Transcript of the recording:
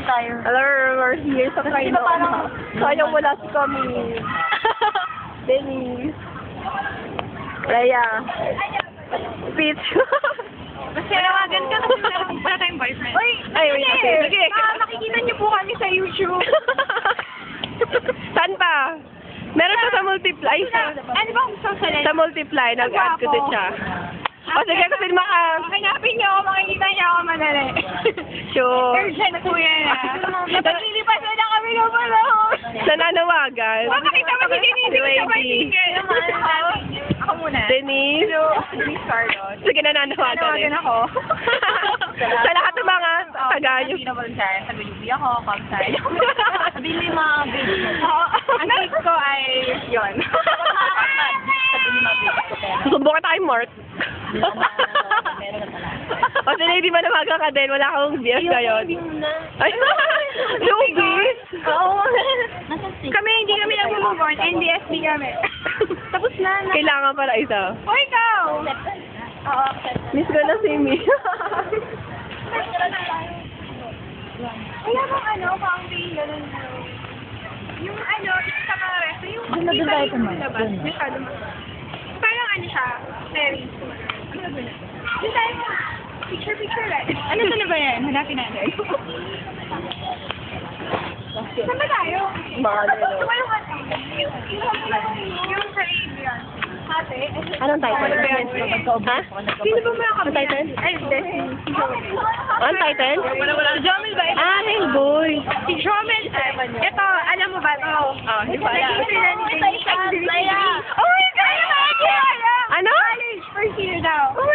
tayo. Hello, we're here sa Trino. Sayang wala si Kami. Denise. Raya. Peach. Masinawagan ka kasi wala tayong boyfriend. Uy, Ay, wait, okay. Sige. makikita niyo po kami sa YouTube. Saan pa? Meron pa sa Multiply. Ano ba kung social? Sa Multiply, nag-add ko din siya. O sige, kasi Hanapin niyo ako, makikita niyo ako madali. Sure. Urgent po yan Napaglilipas na kami ng panahon. Nananawagan. Makakita mo si Denise sa particle. Ako muna. Denise. Denise Carlos. Sige, nananawagan eh. Nanawagan ako. Sa lahat ng mga tagayo. Hindi na volunteer. Sa BUB ako, Kamsay. Bili mga baby. Ang take ko ay yun. Susubukan tayo, Mark. O sila, hindi ba namaga ka din? Wala akong BS ngayon. Ay, Lubis? Oo. Kami, hindi kami nag-move on. NDSB kami. Tapos na. Kailangan pala isa. O, ikaw! Oo. Miss ko na si Mi. Kaya bang fountain, ganun yung sa mga resto, yung Doon tayo kumain. Masyado. Parang siya, very. Doon tayo picture right? Ano na ba yan? Hanapin natin. Saan ba tayo? Mahal Yung sa Adrian. Ate? Anong title? Ha? Sino ba mga Anong title? Ay, Destiny. Anong title? Si Jomel ba? Ah, Hellboy. Si Jomel. Ito, alam mo ba ito? Hindi pa alam. Oh my God! Ano? College, first year daw. Oh